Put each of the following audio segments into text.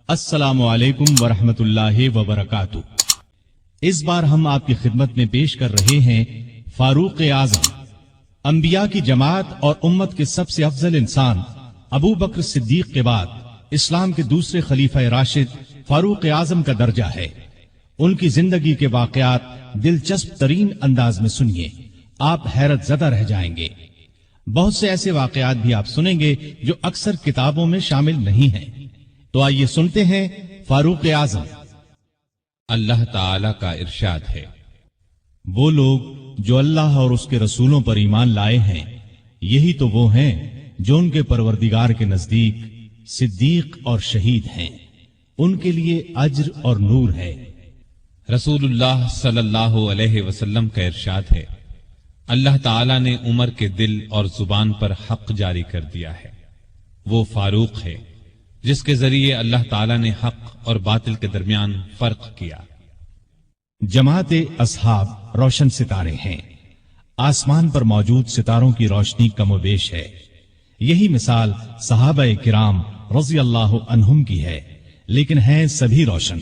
السلام علیکم ورحمۃ اللہ وبرکاتہ۔ اس بار ہم آپ کی خدمت میں پیش کر رہے ہیں فاروق اعظم، انبیاء کی جماعت اور امت کے سب سے افضل انسان ابو بکر صدیق کے بعد اسلام کے دوسرے خلیفہ راشد فاروق اعظم کا درجہ ہے۔ ان کی زندگی کے واقعات دلچسپ ترین انداز میں سنیے، آپ حیرت زدہ رہ جائیں گے۔ بہت سے ایسے واقعات بھی آپ سنیں گے جو اکثر کتابوں میں شامل نہیں ہیں۔ تو آئیے سنتے ہیں فاروق اعظم۔ اللہ تعالی کا ارشاد ہے، وہ لوگ جو اللہ اور اس کے رسولوں پر ایمان لائے ہیں، یہی تو وہ ہیں جو ان کے پروردگار کے نزدیک صدیق اور شہید ہیں، ان کے لیے اجر اور نور ہے۔ رسول اللہ صلی اللہ علیہ وسلم کا ارشاد ہے، اللہ تعالی نے عمر کے دل اور زبان پر حق جاری کر دیا ہے۔ وہ فاروق ہے جس کے ذریعے اللہ تعالی نے حق اور باطل کے درمیان فرق کیا۔ جماعت اصحاب روشن ستارے ہیں، آسمان پر موجود ستاروں کی روشنی کم و بیش ہے۔ یہی مثال صحابہ کرام رضی اللہ عنہم کی ہے، لیکن ہیں سبھی روشن۔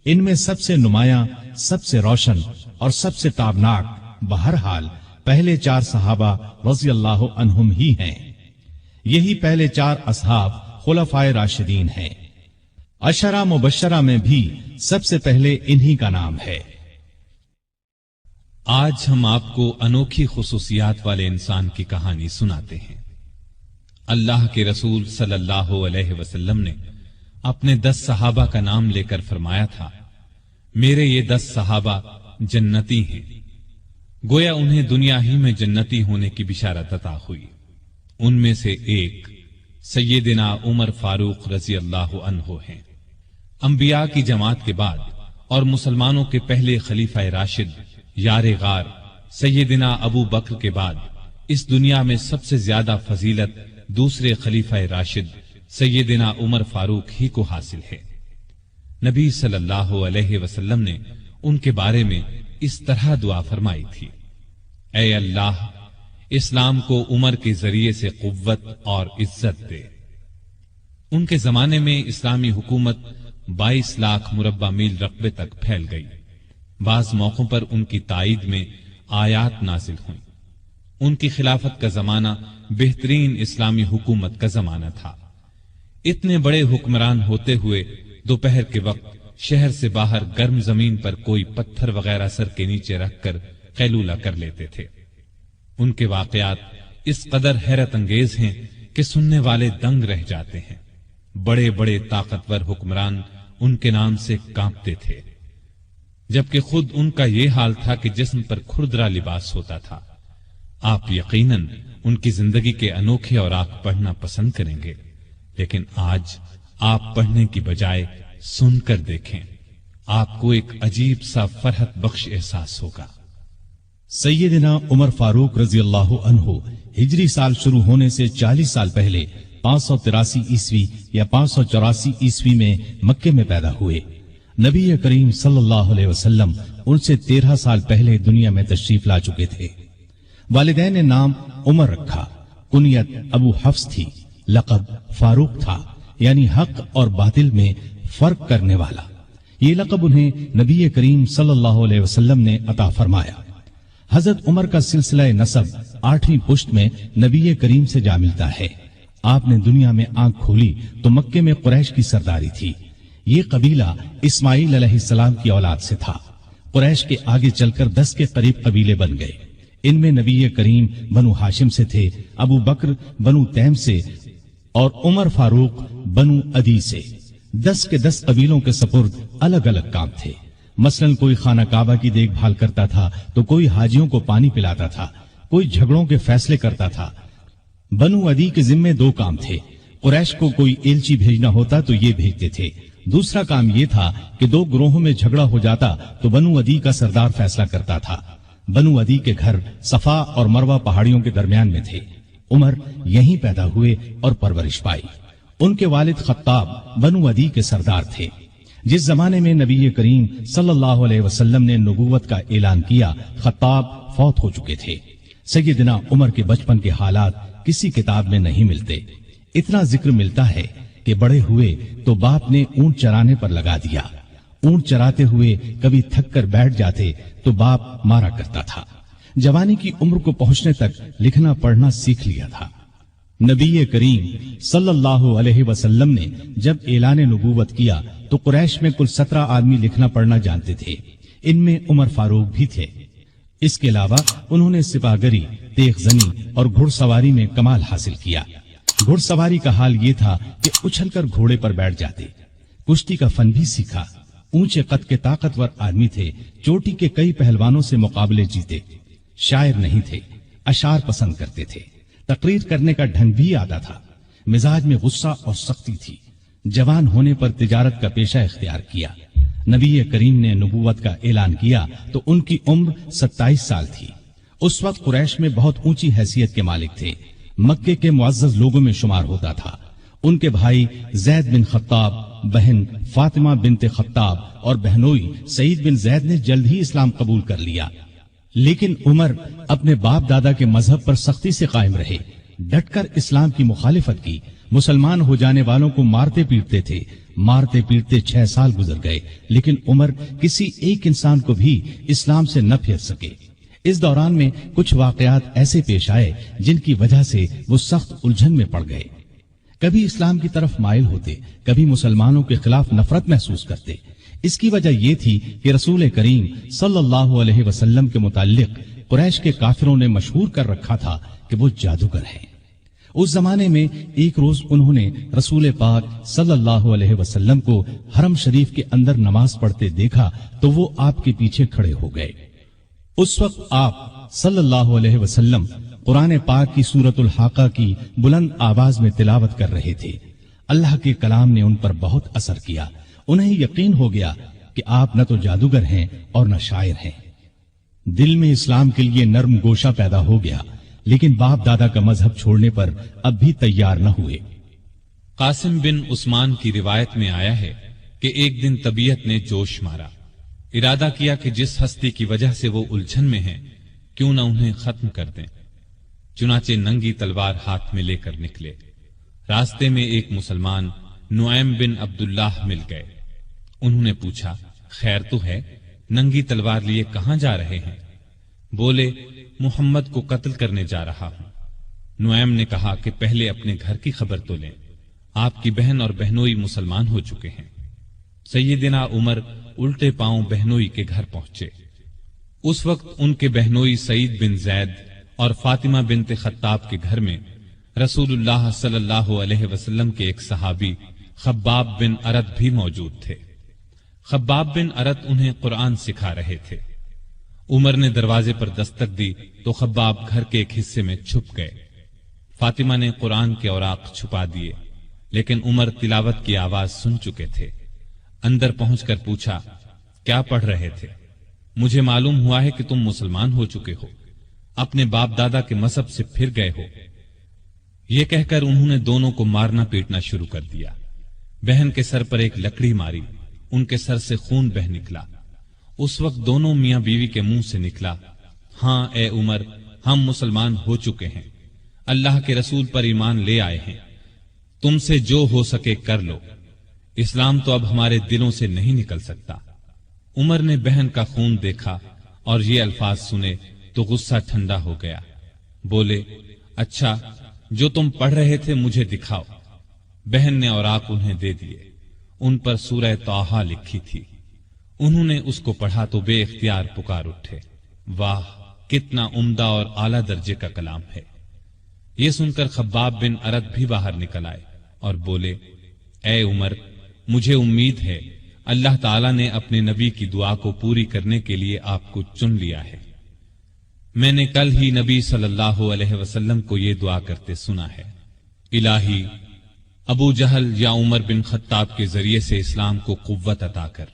ان میں سب سے نمایاں، سب سے روشن اور سب سے تابناک بہرحال پہلے چار صحابہ رضی اللہ عنہم ہی ہیں۔ یہی پہلے چار اصحاب خلفائے راشدین ہیں۔ عشرہ مبشرہ میں بھی سب سے پہلے انہی کا نام ہے۔ آج ہم آپ کو انوکھی خصوصیات والے انسان کی کہانی سناتے ہیں۔ اللہ کے رسول صلی اللہ علیہ وسلم نے اپنے 10 صحابہ کا نام لے کر فرمایا تھا، میرے یہ 10 صحابہ جنتی ہیں۔ گویا انہیں دنیا ہی میں جنتی ہونے کی بشارت عطا ہوئی۔ ان میں سے ایک سیدنا عمر فاروق رضی اللہ عنہ ہیں۔ انبیاء کی جماعت کے بعد اور مسلمانوں کے پہلے خلیفہ راشد یار غار سیدنا ابو بکر کے بعد اس دنیا میں سب سے زیادہ فضیلت دوسرے خلیفہ راشد سیدنا عمر فاروق ہی کو حاصل ہے۔ نبی صلی اللہ علیہ وسلم نے ان کے بارے میں اس طرح دعا فرمائی تھی، اے اللہ، اسلام کو عمر کے ذریعے سے قوت اور عزت دے۔ ان کے زمانے میں اسلامی حکومت 22 لاکھ مربع میل رقبے تک پھیل گئی۔ بعض موقعوں پر ان کی تائید میں آیات نازل ہوئیں۔ ان کی خلافت کا زمانہ بہترین اسلامی حکومت کا زمانہ تھا۔ اتنے بڑے حکمران ہوتے ہوئے دوپہر کے وقت شہر سے باہر گرم زمین پر کوئی پتھر وغیرہ سر کے نیچے رکھ کر قیلولہ کر لیتے تھے۔ ان کے واقعات اس قدر حیرت انگیز ہیں کہ سننے والے دنگ رہ جاتے ہیں۔ بڑے بڑے طاقتور حکمران ان کے نام سے کانپتے تھے، جبکہ خود ان کا یہ حال تھا کہ جسم پر کھردرا لباس ہوتا تھا۔ آپ یقیناً ان کی زندگی کے انوکھے اوراق پڑھنا پسند کریں گے، لیکن آج آپ پڑھنے کی بجائے سن کر دیکھیں، آپ کو ایک عجیب سا فرحت بخش احساس ہوگا۔ سیدنا عمر فاروق رضی اللہ عنہ ہجری سال شروع ہونے سے 40 سال پہلے 583 عیسوی یا 584 عیسوی میں مکے میں پیدا ہوئے۔ نبی کریم صلی اللہ علیہ وسلم ان سے 13 سال پہلے دنیا میں تشریف لا چکے تھے۔ والدین نے نام عمر رکھا، کنیت ابو حفص تھی، لقب فاروق تھا، یعنی حق اور باطل میں فرق کرنے والا۔ یہ لقب انہیں نبی کریم صلی اللہ علیہ وسلم نے عطا فرمایا۔ حضرت عمر کا سلسلہ نسب 8ویں پشت میں نبی کریم سے جا ملتا ہے۔ آپ نے دنیا میں آنکھ کھولی تو مکے میں قریش کی سرداری تھی۔ یہ قبیلہ اسماعیل علیہ السلام کی اولاد سے تھا۔ قریش کے آگے چل کر 10 کے قریب قبیلے بن گئے۔ ان میں نبی کریم بنو ہاشم سے تھے، ابو بکر بنو تیم سے اور عمر فاروق بنو عدی سے۔ 10 کے 10 قبیلوں کے سپرد الگ الگ کام تھے۔ مثلاً کوئی خانہ کعبہ کی دیکھ بھال کرتا تھا تو کوئی حاجیوں کو پانی پلاتا تھا، کوئی جھگڑوں کے فیصلے کرتا تھا۔ بنو عدی کے ذمے 2 کام تھے۔ قریش کو کوئی ایلچی بھیجنا ہوتا تو یہ بھیجتے تھے۔ دوسرا کام یہ تھا کہ 2 گروہوں میں جھگڑا ہو جاتا تو بنو عدی کا سردار فیصلہ کرتا تھا۔ بنو عدی کے گھر صفا اور مروہ پہاڑیوں کے درمیان میں تھے۔ عمر یہیں پیدا ہوئے اور پرورش پائی۔ ان کے والد خطاب بنو عدی کے سردار تھے۔ جس زمانے میں نبی کریم صلی اللہ علیہ وسلم نے نبوت کا اعلان کیا، خطاب فوت ہو چکے تھے۔ سیدنا عمر کے بچپن کے حالات کسی کتاب میں نہیں ملتے۔ اتنا ذکر ملتا ہے کہ کہ बड़े हुए तो बाप ने ऊंट चराने पर लगा दिया। ऊंट चराते हुए कभी थक कर बैठ जाते तो बाप मारा करता था। जवानी की उम्र को पहुंचने तक लिखना पढ़ना सीख लिया था। नबी करीम सल्लल्लाहु अलैहि वसल्लम ने जब ऐलान नबूवत किया तो कुरैश में कुल 17 आदमी लिखना पढ़ना जानते थे। इनमें उमर फारूक भी थे। इसके अलावा उन्होंने सिपाहगरी, तेगजनी और घुड़सवारी में कमाल हासिल किया। घुड़सवारी का हाल ये था कि उछलकर घोड़े पर बैठ जाते। कुश्ती का फन भी सीखा। ऊंचे कद के ताकतवर आदमी थे। चोटी के कई पहलवानों से मुकाबले जीते। शायर नहीं थे, अशार पसंद करते थे। तकरीर करने का ढंग भी आता था। मिजाज में गुस्सा और सख्ती थी। जवान होने पर तिजारत का पेशा इख्तियार किया। नबी करीम ने नबूवत का ऐलान किया तो उनकी उम्र 27 साल थी। उस वक्त कुरैश में बहुत ऊंची हैसियत के मालिक थे। मक्के के मुअज्जज लोगों में शुमार होता था। उनके भाई जैद बिन खत्ताब, बहन फातिमा बिनते खत्ताब और बहनोई सईद बिन जैद ने जल्द ही इस्लाम कबूल कर लिया। लेकिन उमर अपने बाप दादा के मजहब पर सख्ती से कायम रहे। डटकर इस्लाम की मुखालिफत की। मुसलमान हो जाने वालों को मारते पीटते थे। मारते पीटते 6 साल गुजर गए, लेकिन उमर किसी एक इंसान को भी इस्लाम से न फेर सके। इस दौरान में कुछ वाकयात ऐसे पेश आए जिनकी वजह से वो सख्त उलझन में पड़ गए। कभी इस्लाम की तरफ माइल होते, कभी मुसलमानों के खिलाफ नफरत महसूस करते। इसकी वजह यह थी कि रसूल करीम सल्लल्लाहु अलैहि वसल्लम के मुताल्लिक कुरैश के काफिरों ने मशहूर कर रखा था कि वो जादूगर हैं। उस जमाने में एक रोज उन्होंने रसूल पाक सल्लल्लाहु अलैहि वसल्लम को हरम शरीफ के अंदर नमाज पढ़ते देखा तो वो आपके पीछे खड़े हो गए। उस वक्त आप सल्लल्लाहु अलैहि वसल्लम कुरान पाक की सूरतुल हाका की बुलंद आवाज में तिलावत कर रहे थे। अल्लाह के कलाम ने उन पर बहुत असर किया। उन्हें यकीन हो गया कि आप न तो जादूगर हैं और न शायर हैं। दिल में इस्लाम के लिए नर्म गोशा पैदा हो गया, लेकिन बाप दादा का मजहब छोड़ने पर अब भी तैयार न हुए। कासिम बिन उस्मान की रिवायत में आया है कि एक दिन तबीयत ने जोश मारा। इरादा किया कि जिस हस्ती की वजह से वो उलझन में हैं, क्यों न उन्हें खत्म कर दें। चुनाचे नंगी तलवार हाथ में लेकर निकले। रास्ते में एक मुसलमान नुआइम बिन अब्दुल्लाह मिल गए। उन्होंने पूछा, खैर तो है, नंगी तलवार लिए कहां जा रहे हैं? बोले, मुहम्मद को कत्ल करने जा रहा हूं। नुआइम ने कहा कि पहले अपने घर की खबर तो लें। आपकी बहन और बहनोई मुसलमान हो चुके हैं। सैयदना उमर उल्टे पांव बहनोई के घर पहुंचे। उस वक्त उनके बहनोई सईद बिन जैद और फातिमा बिनते खत्ताब के घर में रसूलुल्लाह सल्लल्लाहु अलैहि वसल्लम के एक सहाबी खब्बाब बिन अरत भी मौजूद थे। खब्बाब बिन अरत उन्हें कुरान सिखा रहे थे। उमर ने दरवाजे पर दस्तक दी तो खब्बाब घर के एक हिस्से में छुप गए। फातिमा ने कुरान के औराक छुपा दिए, लेकिन उमर तिलावत की आवाज सुन चुके थे। अंदर पहुंचकर पूछा, क्या पढ़ रहे थे? मुझे मालूम हुआ है कि तुम मुसलमान हो चुके हो, अपने बाप दादा के मजहब से फिर गए हो। यह कहकर उन्होंने दोनों को मारना पीटना शुरू कर दिया। बहन के सर पर एक लकड़ी मारी, उनके सर से खून बह निकला। उस वक्त दोनों मियां बीवी के मुंह से निकला, हां ए उमर, हम मुसलमान हो चुके हैं, अल्लाह के रसूल पर ईमान ले आए हैं, तुमसे जो हो सके कर लो, इस्लाम तो अब हमारे दिलों से नहीं निकल सकता। उमर ने बहन का खून देखा और ये अल्फाज सुने तो गुस्सा ठंडा हो गया। बोले, अच्छा, जो तुम पढ़ रहे थे मुझे दिखाओ। बहन ने औराक उन्हें दे दिए। उन पर सूरह तौहा लिखी थी। उन्होंने उसको पढ़ा तो बेइख्तियार पुकार उठे, वाह, कितना उम्दा और आला दर्जे का कलाम है। ये सुनकर खब्बाब बिन अरत भी बाहर निकल आए और बोले, ए उमर, मुझे उम्मीद है अल्लाह ताला ने अपने नबी की दुआ को पूरी करने के लिए आपको चुन लिया है। मैंने कल ही नबी सल्लल्लाहु अलैहि वसल्लम को ये दुआ करते सुना है, इलाही, अबू जहल या उमर बिन खत्ताब के जरिए से इस्लाम को कुव्वत अता कर।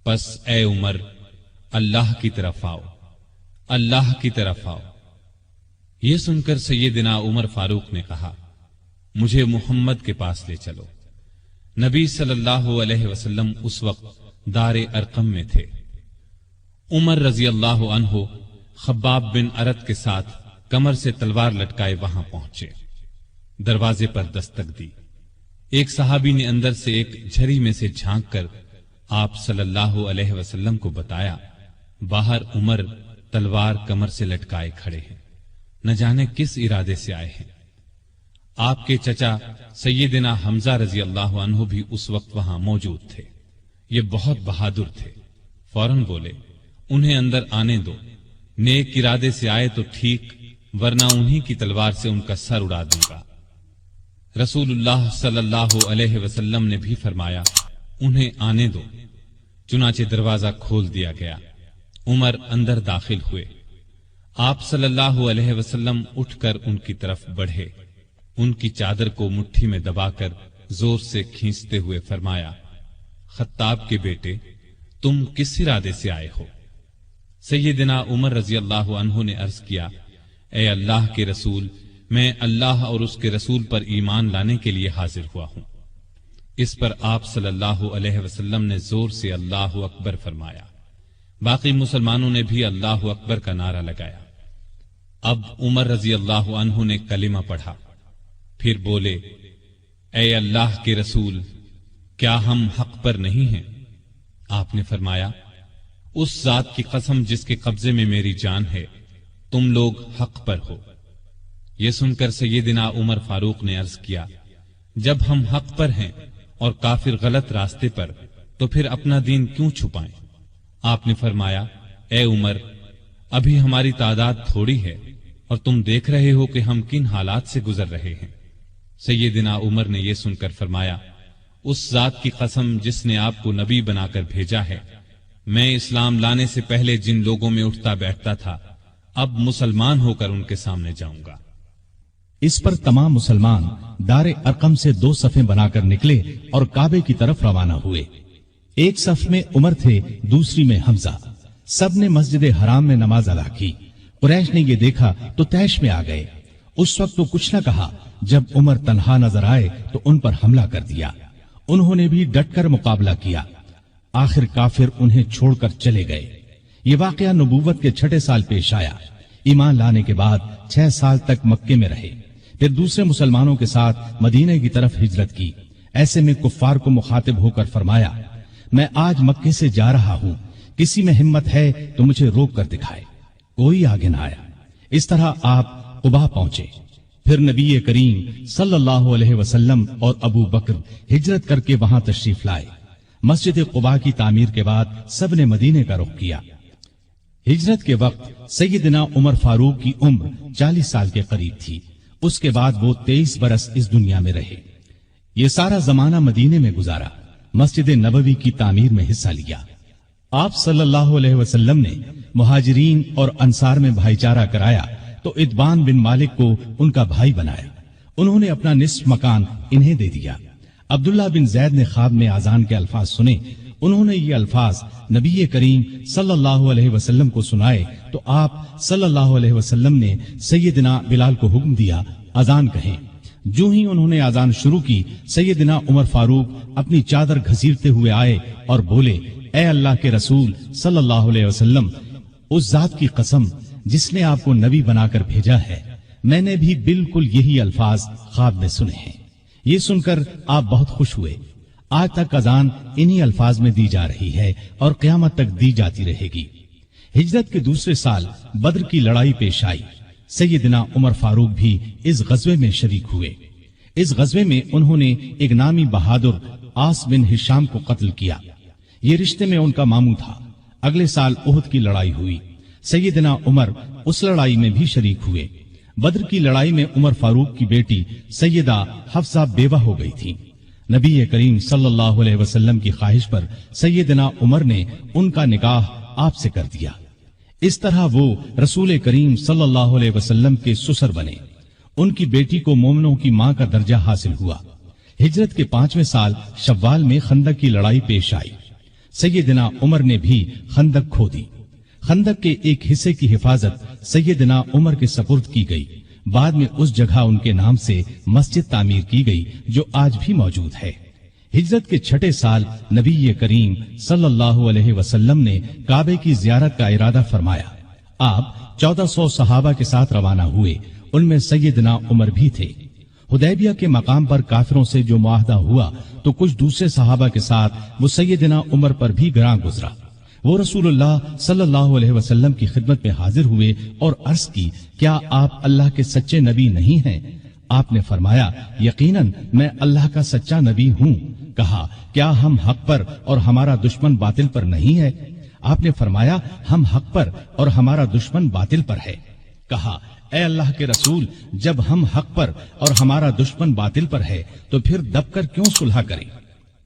बस ए उमर, अल्लाह की तरफ आओ, अल्लाह की तरफ आओ। यह सुनकर सैयदना उमर फारूक ने कहा, मुझे मुहम्मद के पास ले चलो। नबी सल्लल्लाहु अलैहि वसल्लम उस वक्त दारे अरकम में थे। उमर रजी अल्लाह अन्हु खब्बाब बिन अरत के साथ कमर से तलवार लटकाए वहां पहुंचे। दरवाजे पर दस्तक दी। ایک صحابی نے اندر سے ایک جھری میں سے جھانک کر آپ صلی اللہ علیہ وسلم کو بتایا، باہر عمر تلوار کمر سے لٹکائے کھڑے ہیں، نہ جانے کس ارادے سے آئے ہیں۔ آپ کے چچا سیدنا حمزہ رضی اللہ عنہ بھی اس وقت وہاں موجود تھے۔ یہ بہت بہادر تھے، فوراً بولے، انہیں اندر آنے دو، نیک ارادے سے آئے تو ٹھیک، ورنہ انہی کی تلوار سے ان کا سر اڑا دوں گا۔ رسول اللہ صلی اللہ علیہ وسلم نے بھی فرمایا، انہیں آنے دو۔ چنانچہ دروازہ کھول دیا گیا، عمر اندر داخل ہوئے۔ آپ صلی اللہ علیہ وسلم اٹھ کر ان کی طرف بڑھے، ان کی چادر کو مٹھی میں دبا کر زور سے کھینچتے ہوئے فرمایا، خطاب کے بیٹے، تم کس ارادے سے آئے ہو؟ سیدنا عمر رضی اللہ عنہ نے عرض کیا، اے اللہ کے رسول، میں اللہ اور اس کے رسول پر ایمان لانے کے لیے حاضر ہوا ہوں۔ اس پر آپ صلی اللہ علیہ وسلم نے زور سے اللہ اکبر فرمایا۔ باقی مسلمانوں نے بھی اللہ اکبر کا نعرہ لگایا۔ اب عمر رضی اللہ عنہ نے کلمہ پڑھا، پھر بولے، اے اللہ کے رسول، کیا ہم حق پر نہیں ہیں؟ آپ نے فرمایا، اس ذات کی قسم جس کے قبضے میں میری جان ہے، تم لوگ حق پر ہو۔ یہ سن کر سیدنا عمر فاروق نے عرض کیا، جب ہم حق پر ہیں اور کافر غلط راستے پر، تو پھر اپنا دین کیوں چھپائیں؟ آپ نے فرمایا، اے عمر، ابھی ہماری تعداد تھوڑی ہے اور تم دیکھ رہے ہو کہ ہم کن حالات سے گزر رہے ہیں۔ سیدنا عمر نے یہ سن کر فرمایا، اس ذات کی قسم جس نے آپ کو نبی بنا کر بھیجا ہے، میں اسلام لانے سے پہلے جن لوگوں میں اٹھتا بیٹھتا تھا، اب مسلمان ہو کر ان کے سامنے جاؤں گا۔ اس پر تمام مسلمان دار ارقم سے 2 صفیں بنا کر نکلے اور کعبے کی طرف روانہ ہوئے۔ ایک صف میں عمر تھے، دوسری میں حمزہ۔ سب نے مسجد حرام میں نماز ادا کی۔ قریش نے یہ دیکھا تو طیش میں آ گئے۔ اس وقت تو کچھ نہ کہا، جب عمر تنہا نظر آئے تو ان پر حملہ کر دیا۔ انہوں نے بھی ڈٹ کر مقابلہ کیا۔ آخر کافر انہیں چھوڑ کر چلے گئے۔ یہ واقعہ نبوت کے 6 سال پیش آیا۔ ایمان لانے کے بعد 6 سال تک مکے میں رہے، پھر دوسرے مسلمانوں کے ساتھ مدینے کی طرف ہجرت کی۔ ایسے میں کفار کو مخاطب ہو کر فرمایا، میں آج مکے سے جا رہا ہوں، کسی میں ہمت ہے تو مجھے روک کر دکھائے۔ کوئی آگے نہ آیا۔ اس طرح آپ قباء پہنچے۔ پھر نبی کریم صلی اللہ علیہ وسلم اور ابو بکر ہجرت کر کے وہاں تشریف لائے۔ مسجد قباء کی تعمیر کے بعد سب نے مدینے کا رخ کیا۔ ہجرت کے وقت سیدنا عمر فاروق کی عمر 40 سال کے قریب تھی۔ اس کے بعد وہ 23 برس اس دنیا میں رہے۔ یہ سارا زمانہ مدینے میں گزارا، مسجد نبوی کی تعمیر میں حصہ لیا۔ آپ صلی اللہ علیہ وسلم نے مہاجرین اور انصار میں بھائی چارہ کرایا تو ادبان بن مالک کو ان کا بھائی بنایا۔ انہوں نے اپنا نصف مکان انہیں دے دیا۔ عبداللہ بن زید نے خواب میں اذان کے الفاظ سنے۔ انہوں نے یہ الفاظ نبی کریم صلی اللہ علیہ وسلم کو سنائے تو آپ صلی اللہ علیہ وسلم نے سیدنا بلال کو حکم دیا، اذان کہیں۔ جو ہی انہوں نے اذان شروع کی، سیدنا عمر فاروق اپنی چادر گھسیٹتے ہوئے آئے اور بولے، اے اللہ کے رسول صلی اللہ علیہ وسلم، اس ذات کی قسم جس نے آپ کو نبی بنا کر بھیجا ہے، میں نے بھی بالکل یہی الفاظ خواب میں سنے ہیں۔ یہ سن کر آپ بہت خوش ہوئے۔ آج تک اذان انہی الفاظ میں دی جا رہی ہے اور قیامت تک دی جاتی رہے گی۔ ہجرت کے دوسرے سال بدر کی لڑائی پیش آئی۔ سیدنا عمر فاروق بھی اس غزوے میں شریک ہوئے۔ اس غزوے میں انہوں نے ایک نامی بہادر عاص بن ہشام کو قتل کیا۔ یہ رشتے میں ان کا ماموں تھا۔ اگلے سال احد کی لڑائی ہوئی۔ سیدنا عمر اس لڑائی میں بھی شریک ہوئے۔ بدر کی لڑائی میں عمر فاروق کی بیٹی سیدہ حفصہ بیوہ ہو گئی تھی۔ نبی کریم صلی اللہ علیہ وسلم کی خواہش پر سیدنا عمر نے ان کا نکاح آپ سے کر دیا۔ اس طرح وہ رسول کریم صلی اللہ علیہ وسلم کے سسر بنے۔ ان کی بیٹی کو مومنوں کی ماں کا درجہ حاصل ہوا۔ ہجرت کے 5ویں سال شوال میں خندق کی لڑائی پیش آئی۔ سیدنا عمر نے بھی خندق کھو دی۔ خندق کے ایک حصے کی حفاظت سیدنا عمر کے سپرد کی گئی۔ بعد میں اس جگہ ان کے نام سے مسجد تعمیر کی گئی جو آج بھی موجود ہے۔ ہجرت کے 6 سال نبی کریم صلی اللہ علیہ وسلم نے کعبے کی زیارت کا ارادہ فرمایا۔ آپ 1400 صحابہ کے ساتھ روانہ ہوئے، ان میں سیدنا عمر بھی تھے۔ हुदैबिया के मकाम पर काफिरों से जो मुआहदा हुआ तो कुछ दूसरे सहाबा के साथ वो सैयदना उमर पर भी गिरा गुजरा। वो रसूलुल्लाह सल्लल्लाहु अलैहि वसल्लम की खिदमत में हाजिर हुए और अर्ज की, क्या आप अल्लाह के सच्चे नबी नहीं हैं? आपने फरमाया, यकीनन मैं अल्लाह का सच्चा नबी हूँ। कहा, क्या हम हक पर और हमारा दुश्मन बातिल पर नहीं है? आपने फरमाया, हम हक पर और हमारा दुश्मन बातिल पर है। कहा, ए अल्लाह के रसूल, जब हम हक पर और हमारा दुश्मन बातिल पर है तो फिर दबकर क्यों सुलह करें?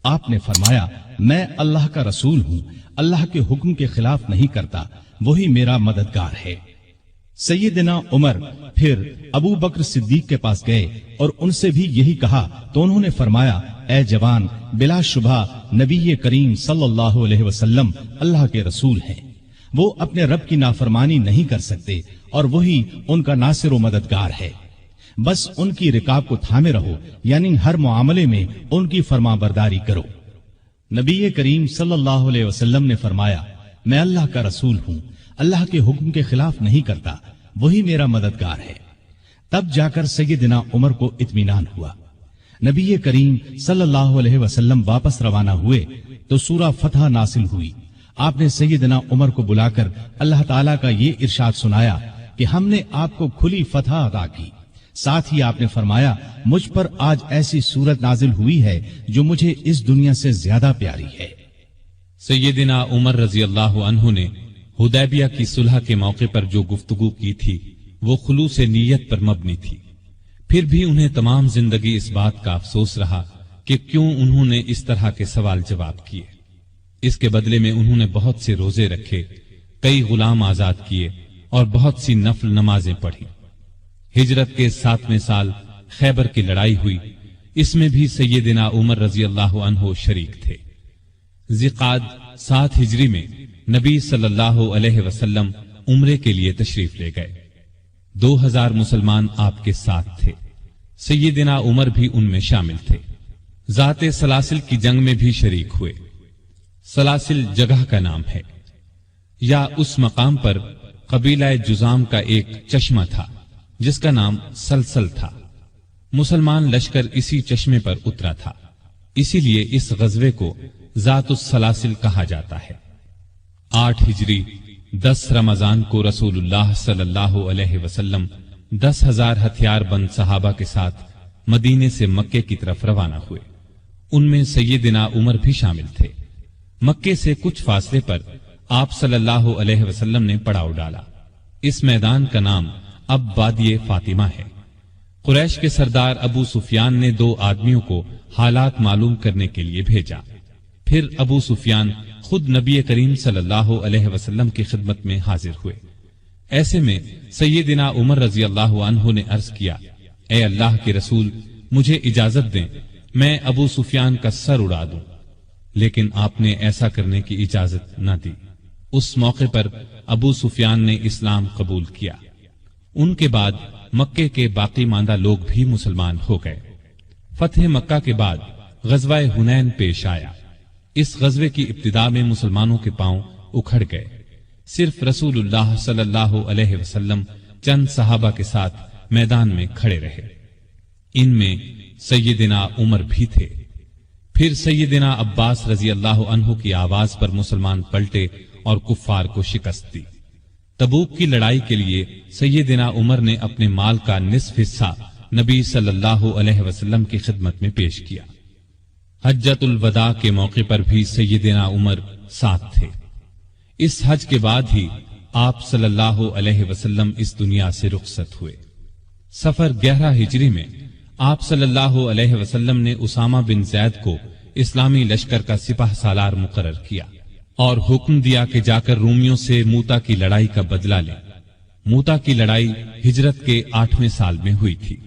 आपने फरमाया, मैं अल्लाह का रसूल हूँ, अल्लाह के हुक्म के खिलाफ नहीं करता, वही मेरा मददगार है। सैयदना उमर फिर अबू बकर सिद्दीक के पास गए और उनसे भी यही कहा तो उन्होंने फरमाया, ए जवान, बिला शुबा नबी करीम सल्लल्लाहु अलैहि वसल्लम अल्लाह के रसूल हैं। वो अपने रब की नाफरमानी नहीं कर सकते और वही उनका नासिर व मददगार है। बस उनकी रिकाब को थामे रहो, यानी हर मुआमले में उनकी फरमाबरदारी करो। नबी करीम सल्लल्लाहु अलैहि वसल्लम ने फरमाया, मैं अल्लाह का रसूल हूँ, अल्लाह के हुक्म के खिलाफ नहीं करता, वही मेरा मददगार है। तब जाकर सैयदना उमर को इत्मीनान हुआ। नबी करीम सल्लल्लाहु अलैहि वसल्लम वापस रवाना हुए तो सूरा फतह नासिल हुई। आपने सैयदना उमर को बुलाकर अल्लाह ताला का ये इरशाद सुनाया कि हमने आपको खुली फतह अता की। साथ ही आपने फरमाया, मुझ पर आज ऐसी सूरत नाजिल हुई है जो मुझे इस दुनिया से ज्यादा प्यारी है। सैयदना उमर रजी अल्लाह अन्हु ने हुदैबिया की सुलह के मौके पर जो गुफ्तगू की थी वो खुलूस नीयत पर मबनी थी। फिर भी उन्हें तमाम जिंदगी इस बात का अफसोस रहा कि क्यों उन्होंने इस तरह के सवाल जवाब किए। इसके बदले में उन्होंने बहुत से रोजे रखे, कई गुलाम आजाद किए और बहुत सी नफल नमाजें पढ़ी। हिजरत के 7वें साल खैबर की लड़ाई हुई। इसमें भी सैयदना उमर रजी अल्लाह अन्हु शरीक थे। ज़िक़ाद 7 हिजरी में नबी सल्लल्लाहु अलैहि वसल्लम उम्रे के लिए तशरीफ ले गए। 2000 मुसलमान आपके साथ थे। सैयदना उमर भी उनमें शामिल थे। जाते सलासिल की जंग में भी शरीक हुए। सलासिल जगह का नाम है, या उस मकाम पर कबीला जुजाम का एक चश्मा था जिसका नाम सलसल था। मुसलमान लश्कर इसी चश्मे पर उतरा था, इसीलिए इस गजवे को जातुस सलासिल कहा जाता है। 8 हिजरी 10 रमजान को रसूलुल्लाह सल्लल्लाहु अलैहि वसल्लम 10,000 हथियारबंद सहाबा के साथ मदीने से मक्के की तरफ रवाना हुए। उनमें सैयदना उमर भी शामिल थे। मक्के से कुछ फासले पर आप सल्लल्लाहु अलैहि वसल्लम ने पड़ाव डाला। इस मैदान का नाम अब वादिये फातिमा है। कुरैश के सरदार अबू सुफियान ने 2 आदमियों को हालात मालूम करने के लिए भेजा। फिर अबू सुफियान खुद नबी करीम सल्लल्लाहु अलैहि वसल्लम की खिदमत में हाजिर हुए। ऐसे में सैयदना उमर रजी अल्लाह अन्हु ने अर्ज किया, ए अल्लाह के रसूल, मुझे इजाजत दें, मैं अबू सुफियान का सर उड़ा दूं। लेकिन आपने ऐसा करने की इजाजत न दी। उस मौके पर अबू सुफियान ने इस्लाम कबूल किया। उनके बाद मक्के के बाकी मांदा लोग भी मुसलमान हो गए। फतह मक्का के बाद गजवाए हुनैन पेश आया। इस गजवे की इब्तिदा में मुसलमानों के पांव उखड़ गए। सिर्फ रसूलुल्लाह सल्लल्लाहु अलैहि वसल्लम चंद सहाबा के साथ मैदान में खड़े रहे। इनमें सैयदना उमर भी थे। फिर सैयदना अब्बास रजी अल्लाह अन्हु की आवाज पर मुसलमान पलटे और कुफ्फार को शिकस्त दी। तबूक की लड़ाई के लिए सैयदना उमर ने अपने माल का निस्फ हिस्सा नबी सल्लल्लाहु अलैहि वसल्लम की खिदमत में पेश किया। हज्जतुल वदा के मौके पर भी सैयदना उमर साथ थे। इस हज के बाद ही आप सल्लल्लाहु अलैहि वसल्लम इस दुनिया से रुखसत हुए। सफर 11 हिजरी में आप सल्लल्लाहु अलैहि वसल्लम ने उसामा बिन जैद को इस्लामी लश्कर का सिपाह सालार मुकर्रर किया और हुक्म दिया कि जाकर रूमियों से मूता की लड़ाई का बदला लें। मूता की लड़ाई हिजरत के 8वें साल में हुई थी।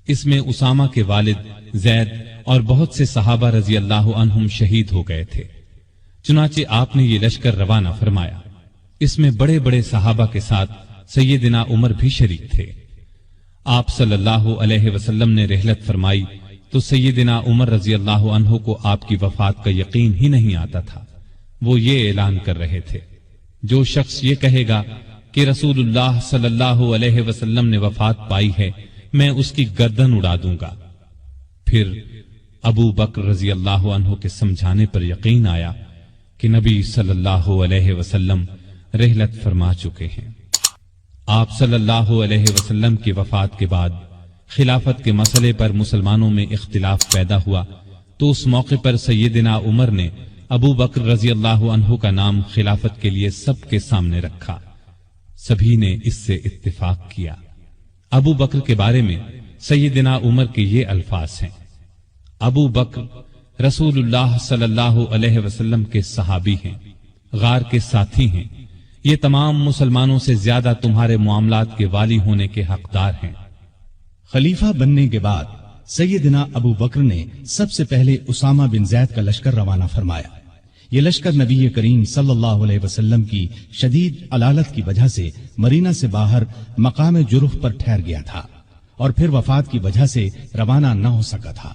इसमें उसामा के वालिद जैद और बहुत से सहाबा रजी अल्लाह अन्हुम शहीद हो गए थे। चुनाचे आपने ये लश्कर रवाना फरमाया। इसमें बड़े बड़े सहाबा के साथ सैयदना उमर भी शरीक थे। आप सल्लल्लाहु अलैहि वसल्लम ने रहलत फरमाई तो सैयदना उमर रजी अल्लाह अन्हु को आपकी वफात का यकीन ही नहीं आता था। वो ये ऐलान कर रहे थे, जो शख्स ये कहेगा कि रसूलुल्लाह सल्लल्लाहु अलैहि वसल्लम ने वफात पाई है, मैं उसकी गर्दन उड़ा दूंगा। پھر ابو بکر رضی اللہ عنہ کے سمجھانے پر یقین آیا کہ نبی صلی اللہ علیہ وسلم رحلت فرما چکے ہیں۔ آپ صلی اللہ علیہ وسلم کی وفات کے بعد خلافت کے مسئلے پر مسلمانوں میں اختلاف پیدا ہوا تو اس موقع پر سیدنا عمر نے ابو بکر رضی اللہ عنہ کا نام خلافت کے لیے سب کے سامنے رکھا۔ سبھی نے اس سے اتفاق کیا۔ ابو بکر کے بارے میں سیدنا عمر کے یہ الفاظ ہیں: ابو بکر رسول اللہ صلی اللہ علیہ وسلم کے صحابی ہیں، غار کے ساتھی ہیں، یہ تمام مسلمانوں سے زیادہ تمہارے معاملات کے والی ہونے کے حقدار ہیں۔ خلیفہ بننے کے بعد سیدنا ابو بکر نے سب سے پہلے اسامہ بن زید کا لشکر روانہ فرمایا۔ یہ لشکر نبی کریم صلی اللہ علیہ وسلم کی شدید علالت کی وجہ سے مدینہ سے باہر مقام جرف پر ٹھہر گیا تھا اور پھر وفات کی وجہ سے روانہ نہ ہو سکا تھا۔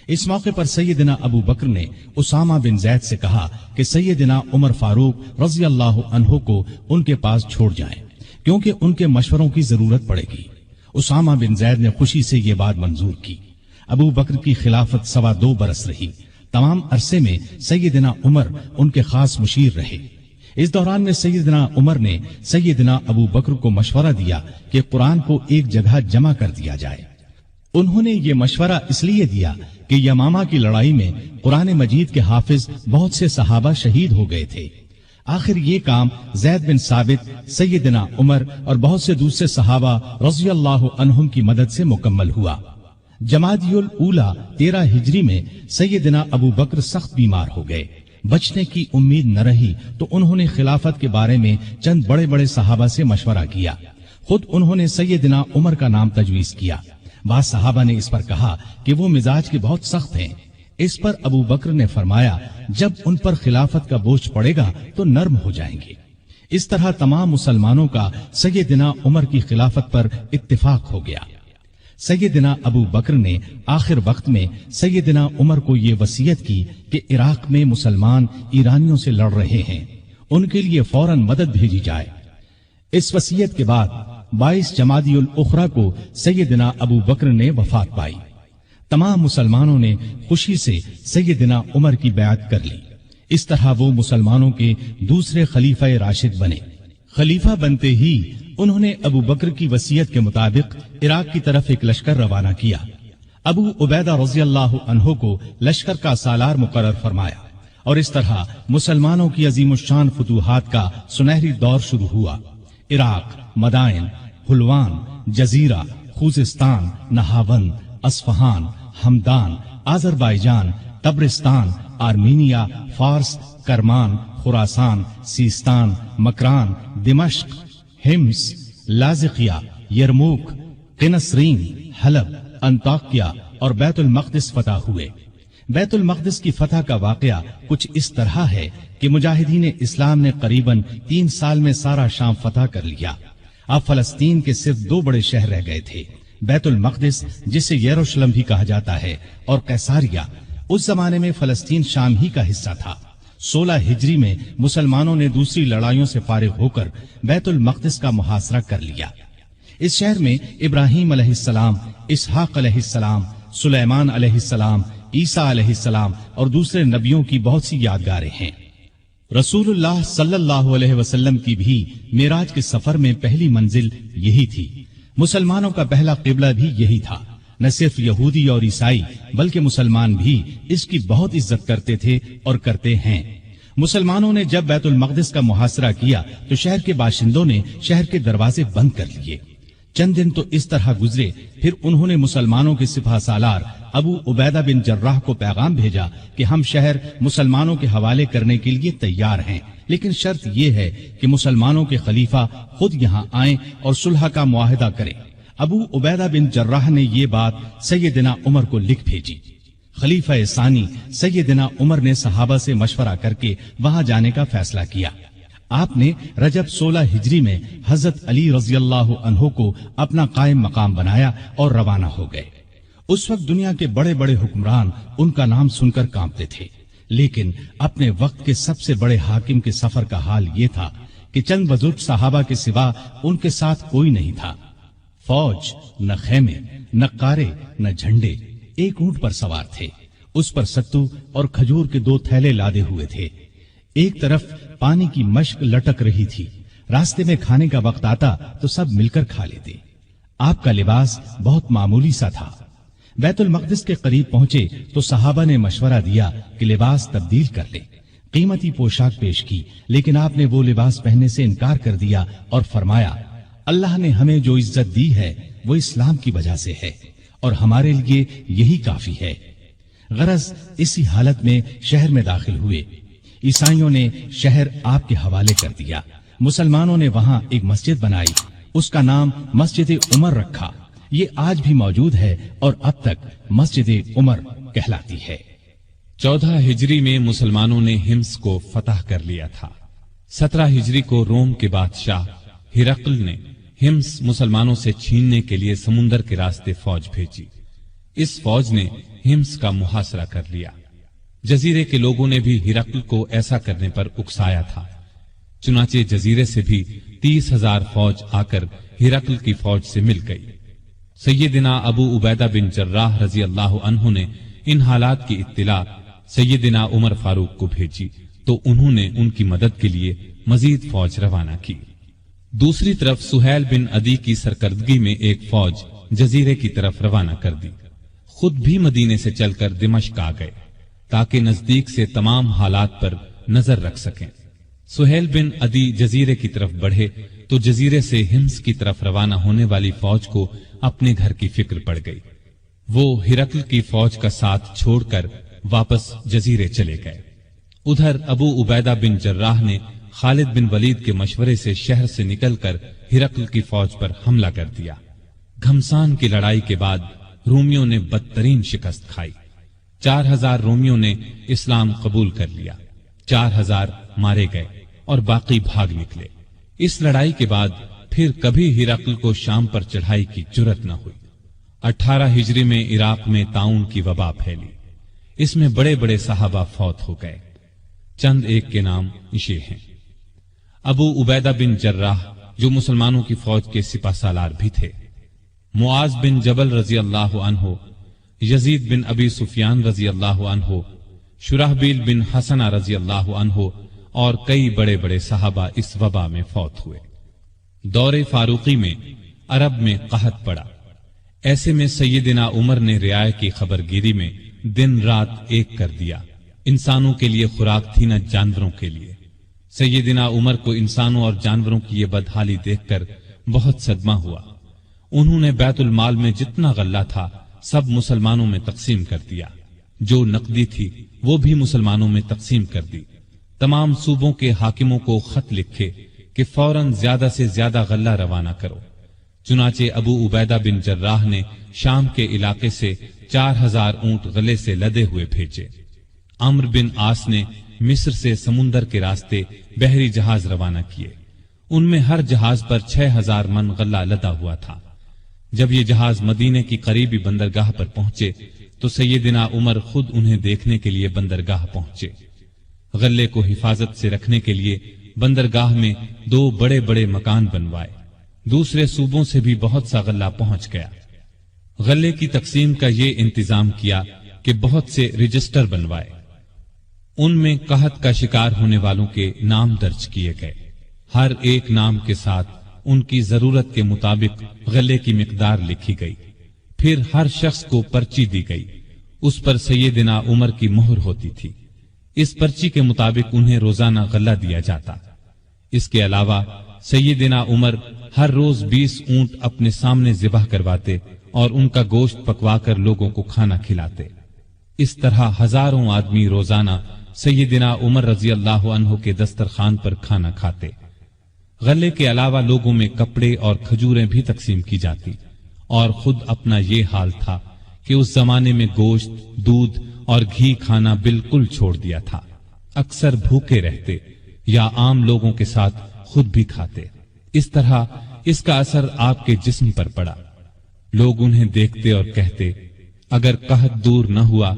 اس موقع پر سیدنا ابو بکر نے اسامہ بن زید سے کہا کہ سیدنا عمر فاروق رضی اللہ عنہ کو ان کے پاس چھوڑ جائیں کیونکہ ان کے مشوروں کی ضرورت پڑے گی۔ اسامہ بن زید نے خوشی سے یہ بات منظور کی۔ ابو بکر کی خلافت 2.25 برس رہی۔ تمام عرصے میں سیدنا عمر ان کے خاص مشیر رہے۔ اس دوران میں سیدنا عمر نے سیدنا ابو بکر کو مشورہ دیا کہ قرآن کو ایک جگہ جمع کر دیا جائے۔ انہوں نے یہ مشورہ اس لیے دیا کہ یمامہ کی لڑائی میں قرآن مجید کے حافظ بہت سے صحابہ شہید ہو گئے تھے۔ آخر یہ کام زید بن ثابت، سیدنا عمر اور بہت سے دوسرے صحابہ رضی اللہ عنہم کی مدد سے مکمل ہوا۔ جمادی الاولی 13 ہجری میں سیدنا ابو بکر سخت بیمار ہو گئے۔ بچنے کی امید نہ رہی تو انہوں نے خلافت کے بارے میں چند بڑے بڑے صحابہ سے مشورہ کیا۔ خود انہوں نے سیدنا عمر کا نام تجویز کیا۔ بعض صحابہ نے اس پر کہا کہ وہ مزاج کے بہت سخت ہیں۔ اس پر ابو بکر نے فرمایا جب ان پر خلافت کا بوجھ پڑے گا تو نرم ہو جائیں گے۔ اس طرح تمام مسلمانوں کا سیدنا عمر کی خلافت پر اتفاق ہو گیا۔ سیدنا ابو بکر نے آخر وقت میں سیدنا عمر کو یہ وصیت کی کہ عراق میں مسلمان ایرانیوں سے لڑ رہے ہیں، ان کے لیے فوراً مدد بھیجی جائے۔ اس وصیت کے بعد 22 جمادی الاخری کو سیدنا ابو بکر نے وفات پائی۔ تمام مسلمانوں نے خوشی سے سیدنا عمر کی بیعت کر لی۔ اس طرح وہ مسلمانوں کے دوسرے خلیفہ راشد بنے۔ خلیفہ بنتے ہی انہوں نے ابو بکر کی وصیت کے مطابق عراق کی طرف ایک لشکر روانہ کیا۔ ابو عبیدہ رضی اللہ عنہ کو لشکر کا سالار مقرر فرمایا اور اس طرح مسلمانوں کی عظیم الشان فتوحات کا سنہری دور شروع ہوا۔ Iraq, Madain, Hulwan, Jazira, Khuzestan, Nahavand, Isfahan, Hamadan, Azerbaijan, Tabaristan, Armenia, Fars, Kerman, خراسان، سیستان، مکران، دمشق، حمص، لاذقیہ، یرموک، قنسرین، حلب، انطاکیہ اور بیت المقدس فتح ہوئے۔ بیت المقدس کی فتح کا واقعہ کچھ اس طرح ہے کہ مجاہدین اسلام نے قریباً 3 سال میں سارا شام فتح کر لیا۔ اب فلسطین کے صرف 2 بڑے شہر رہ گئے تھے، بیت المقدس جسے یروشلم بھی کہا جاتا ہے اور قیصاریہ۔ اس زمانے میں فلسطین شام ہی کا حصہ تھا۔ 16 ہجری میں مسلمانوں نے دوسری لڑائیوں سے فارغ ہو کر بیت المقدس کا محاصرہ کر لیا۔ اس شہر میں ابراہیم علیہ السلام، اسحاق علیہ السلام، سلیمان علیہ السلام، عیسیٰ علیہ السلام اور دوسرے نبیوں کی بہت سی یادگاریں ہیں۔ رسول اللہ صلی اللہ علیہ وسلم کی بھی معراج کے سفر میں پہلی منزل یہی تھی۔ مسلمانوں کا پہلا قبلہ بھی یہی تھا۔ نہ صرف یہودی اور عیسائی بلکہ مسلمان بھی اس کی بہت عزت کرتے تھے اور کرتے ہیں۔ مسلمانوں نے جب بیت المقدس کا محاصرہ کیا تو شہر کے باشندوں نے شہر کے دروازے بند کر لیے۔ چند دن تو اس طرح گزرے، پھر انہوں نے مسلمانوں کے سپہ سالار ابو عبیدہ بن جراح کو پیغام بھیجا کہ ہم شہر مسلمانوں کے حوالے کرنے کے لیے تیار ہیں، لیکن شرط یہ ہے کہ مسلمانوں کے خلیفہ خود یہاں آئیں اور صلح کا معاہدہ کریں۔ ابو عبیدہ بن جراح نے یہ بات سیدنا عمر کو لکھ بھیجی۔ خلیفہ ثانی سیدنا عمر نے صحابہ سے مشورہ کر کے وہاں جانے کا فیصلہ کیا۔ آپ نے رجب 16 ہجری میں حضرت علی رضی اللہ عنہ کو اپنا قائم مقام بنایا اور روانہ ہو گئے۔ اس وقت دنیا کے بڑے بڑے حکمران ان کا نام سن کر کانپتے تھے، لیکن اپنے وقت کے سب سے بڑے حاکم کے سفر کا حال یہ تھا کہ چند بزرگ صحابہ کے سوا ان کے ساتھ کوئی نہیں تھا۔ فوج، نہ خیمے، نہ قارے، نہ جھنڈے، एक ऊंट पर सवार थे। उस पर सत्तू और खजूर के 2 थैले लादे हुए थे। एक तरफ पानी की मश्क लटक रही थी। रास्ते में खाने का वक्त आता तो सब मिलकर खा लेते। आपका लिबास बहुत मामूली सा था। बैतुल मक़दिस के करीब पहुंचे तो सहाबा ने मशवरा दिया कि लिबास तब्दील कर ले। कीमती पोशाक पेश की, लेकिन आपने वो लिबास पहनने से इनकार कर दिया और फरमाया, अल्लाह ने हमें जो इज्जत दी है वो इस्लाम की वजह से है और हमारे लिए यही काफी है। गरज इसी हालत में शहर में दाखिल हुए। ईसाइयों ने शहर आपके हवाले कर दिया। मुसलमानों ने वहां एक मस्जिद बनाई, उसका नाम मस्जिद उमर रखा। ये आज भी मौजूद है और अब तक मस्जिद उमर कहलाती है। 14 हिजरी में मुसलमानों ने हिम्स को फतह कर लिया था। 17 हिजरी को रोम के बादशाह हिरक्ल ने हिम्स मुसलमानों से छीनने के लिए समुंदर के रास्ते फौज भेजी। इस फौज ने हिम्स का मुहासरा कर लिया। जजीरे के लोगों ने भी हिरक्ल को ऐसा करने पर उकसाया था। चुनाचे जजीरे से भी 30,000 फौज आकर हिरक्ल की फौज से मिल गई। सैयदना अबू उबैदा बिन जर्राह रजी अल्लाह अन्हु ने इन हालात की इत्तिला सैयदना उमर फारूक को भेजी तो उन्होंने उनकी मदद के लिए मजीद फौज रवाना की। दूसरी तरफ सुहैल बिन अदी की सरकर्दगी में एक फौज जजीरे की तरफ रवाना कर दी। खुद भी मदीने से चलकर दिमश्क आ गए ताकि नजदीक से तमाम हालात पर नजर रख सकें। सुहैल बिन अदी जजीरे की तरफ बढ़े तो जजीरे से हिम्स की तरफ रवाना होने वाली फौज को अपने घर की फिक्र पड़ गई। वो हिरक्ल की फौज का साथ छोड़कर वापस जजीरे चले गए। उधर अबू उबैदा बिन जर्राह ने खालिद बिन वलीद के मशवरे से शहर से निकलकर हिरक्ल की फौज पर हमला कर दिया। घमसान की लड़ाई के बाद रोमियों ने बदतरीन शिकस्त खाई। 4000 रोमियों ने इस्लाम कबूल कर लिया। 4000 मारे गए और बाकी भाग निकले। इस लड़ाई के बाद फिर कभी हिरक्ल को शाम पर चढ़ाई की जुर्रत न हुई। 18 हिजरी में इराक में ताउन की वबा फैली। इसमें बड़े बड़े सहाबा फौत हो गए। चंद एक के नाम ये हैं। अबू उबैदा बिन जर्राह जो मुसलमानों की फौज के सिपा सालार भी थे, मुआज बिन जबल रजी अल्लाह अन्हो, यजीद बिन अबी सुफियान रजी अल्लाह अन्हो, शुराहबील बिन हसना रजी अल्लाह अन्हो और कई बड़े बड़े सहाबा इस वबा में फौत हुए। दौरे फारूकी में अरब में कहत पड़ा। ऐसे में सैयदना उमर ने रियाया की खबरगिरी में दिन रात एक कर दिया। इंसानों के लिए खुराक थी न जानवरों के लिए। सैयदना उमर को इंसानों और जानवरों की ये बदहाली देखकर बहुत सदमा हुआ। उन्होंने बैतुल माल में जितना गल्ला था सब मुसलमानों में तकसीम कर दिया। जो नकदी थी वो भी मुसलमानों में तकसीम कर दी। तमाम सूबों के हाकिमों को खत लिखे कि फौरन ज्यादा से ज्यादा गल्ला रवाना करो। चुनाचे अबू उबैदा बिन जर्राह ने शाम के इलाके से 4000 ऊंट गले से लदे हुए भेजे। अम्र बिन आस ने मिस्र से समुंदर के रास्ते बहरी जहाज रवाना किए। उनमें हर जहाज पर 6000 मन गल्ला लदा हुआ था। जब ये जहाज मदीने की करीबी बंदरगाह पर पहुंचे तो सैयदना उमर खुद उन्हें देखने के लिए बंदरगाह पहुंचे। गल्ले को हिफाजत से रखने के लिए बंदरगाह में 2 बड़े बड़े मकान बनवाए। दूसरे सूबों से भी बहुत सा गल्ला पहुंच गया। गल्ले की तकसीम का ये इंतजाम किया कि बहुत से रजिस्टर बनवाए। उनमें कहत का शिकार होने वालों के नाम दर्ज किए गए। हर एक नाम के साथ उनकी जरूरत के मुताबिक गल्ले की मिकदार लिखी गई। फिर हर शख्स को पर्ची दी गई। उस पर सैयदना उमर की मोहर होती थी। इस पर्ची के मुताबिक उन्हें रोजाना गल्ला दिया जाता। इसके अलावा सैयदना उमर हर रोज 20 ऊंट अपने सामने ज़िबह करवाते और उनका गोश्त पकवाकर लोगों को खाना खिलाते। इस तरह हजारों आदमी रोजाना सैयदना उमर रजी अल्लाह अन्हु के दस्तरखान पर खाना खाते। गले के अलावा लोगों में कपड़े और खजूरें भी तकसीम की जाती और खुद अपना ये हाल था कि उस जमाने में गोश्त, दूध और घी खाना बिल्कुल छोड़ दिया था। अक्सर भूखे रहते या आम लोगों के साथ खुद भी खाते। इस तरह इसका असर आपके जिस्म पर पड़ा। लोग उन्हें देखते और कहते, अगर कहत दूर न हुआ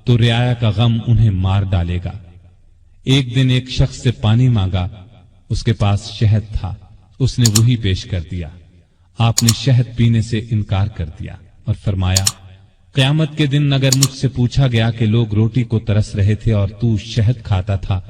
तो रियाया का गम उन्हें मार डालेगा। एक दिन एक शख्स से पानी मांगा। उसके पास शहद था। उसने वही पेश कर दिया। आपने शहद पीने से इनकार कर दिया और फरमाया, قیامت کے دن اگر مجھ سے پوچھا گیا کہ لوگ روٹی کو ترس رہے تھے اور تو شہد کھاتا تھا